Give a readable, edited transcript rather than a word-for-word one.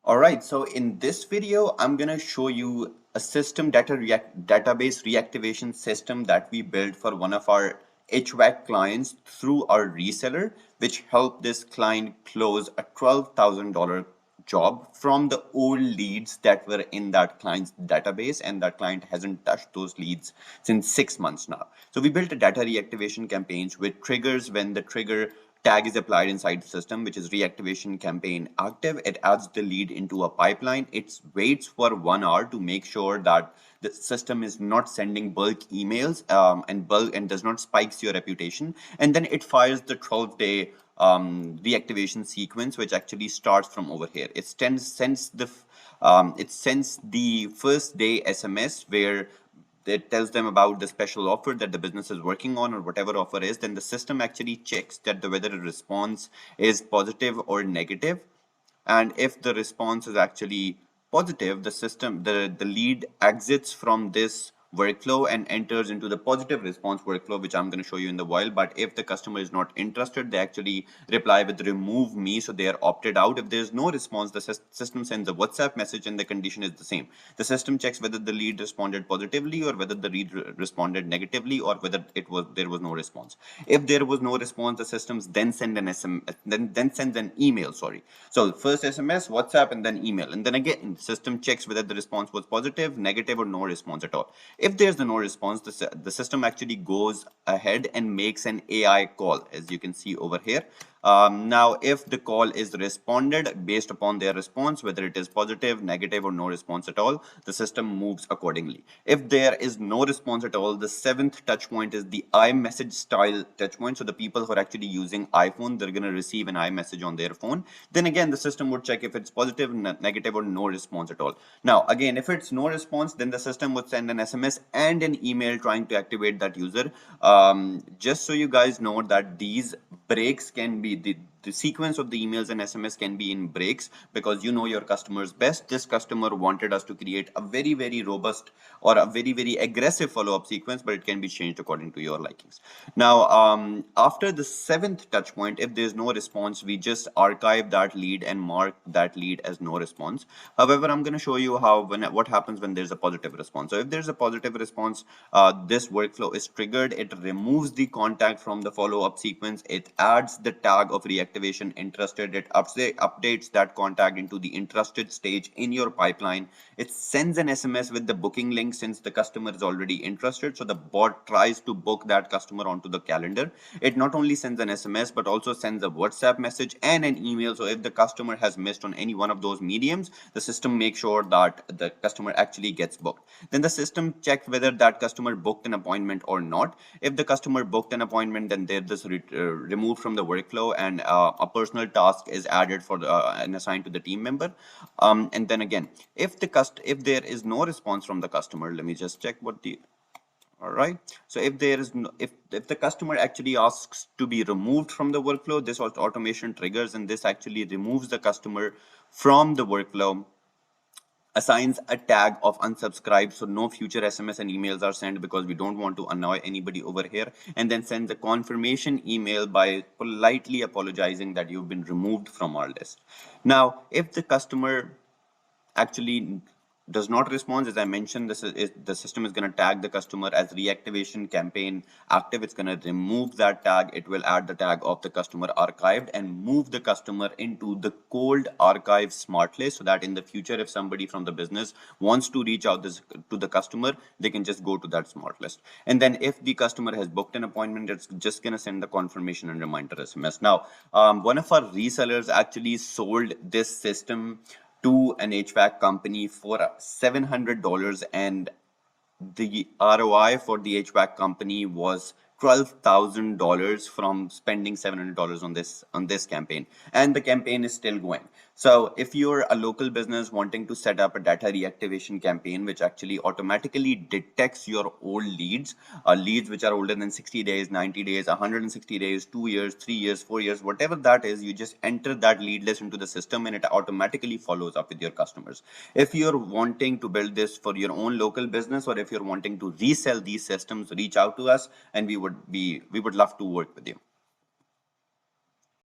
All right, so in this video, I'm gonna show you a database reactivation system that we built for one of our HVAC clients through our reseller, which helped this client close a $12,000 job from the old leads that were in that client's database, and that client hasn't touched those leads since 6 months now. So we built a data reactivation campaigns with triggers. When the trigger tag is applied inside the system, which is reactivation campaign active, it adds the lead into a pipeline. It waits for 1 hour to make sure that the system is not sending bulk emails and does not spikes your reputation. And then it fires the 12-day reactivation sequence, which actually starts from over here. It sends the first day SMS where it tells them about the special offer that the business is working on, or whatever offer is. Then the system actually checks that whether a response is positive or negative. And if the response is actually positive, the lead exits from this workflow and enters into the positive response workflow, which I'm going to show you in the while. But if the customer is not interested, they actually reply with remove me, so they are opted out. If there's no response, the system sends a WhatsApp message and the condition is the same. The system checks whether the lead responded positively or whether the lead responded negatively, or whether there was no response. If there was no response, the systems then send an SMS, then sends an email. Sorry. So first SMS, WhatsApp, and then email, and then again the system checks whether the response was positive, negative, or no response at all. If there's no response, the system actually goes ahead and makes an AI call, as you can see over here. Now, if the call is responded based upon their response, whether it is positive, negative, or no response at all, the system moves accordingly. If there is no response at all, the seventh touch point is the iMessage-style touch point. So the people who are actually using iPhone, they're going to receive an iMessage on their phone. Then again, the system would check if it's positive, negative, or no response at all. Now, again, if it's no response, then the system would send an SMS and an email trying to activate that user. Just so you guys know that these breaks can be the sequence of the emails and SMS can be in breaks, because you know your customers best. This customer wanted us to create a very robust or a very aggressive follow-up sequence, but it can be changed according to your likings. Now, after the seventh touch point, if there's no response, we just archive that lead and mark that lead as no response. However, I'm going to show you what happens when there's a positive response. So if there's a positive response, this workflow is triggered. It removes the contact from the follow-up sequence. It adds the tag of reactivation interested. It updates that contact into the interested stage in your pipeline. It sends an SMS with the booking link since the customer is already interested. So the bot tries to book that customer onto the calendar. It not only sends an SMS but also sends a WhatsApp message and an email. So if the customer has missed on any one of those mediums, the system makes sure that the customer actually gets booked. Then the system checks whether that customer booked an appointment or not. If the customer booked an appointment, then they're just removed from the workflow, and a personal task is added and assigned to the team member. And then again, if there is no response from the customer, let me just check what the all right. So if there is no, if the customer actually asks to be removed from the workflow, this automation triggers, and this actually removes the customer from the workflow, assigns a tag of unsubscribe, so no future SMS and emails are sent, because we don't want to annoy anybody over here, and then sends a confirmation email by politely apologizing that you've been removed from our list. Now, if the customer actually does not respond, as I mentioned, the system is going to tag the customer as reactivation campaign active. It's going to remove that tag. It will add the tag of the customer archived and move the customer into the cold archive smart list, so that in the future, if somebody from the business wants to reach out to the customer, they can just go to that smart list. And then if the customer has booked an appointment, it's just going to send the confirmation and reminder SMS. Now, one of our resellers actually sold this system to an HVAC company for $700, and the ROI for the HVAC company was $12,000 from spending $700 on this campaign, and the campaign is still going. So if you're a local business wanting to set up a data reactivation campaign, which actually automatically detects your old leads, leads which are older than 60 days, 90 days, 160 days, 2 years, 3 years, 4 years, whatever that is, you just enter that lead list into the system and it automatically follows up with your customers. If you're wanting to build this for your own local business, or if you're wanting to resell these systems, reach out to us, and we would love to work with you.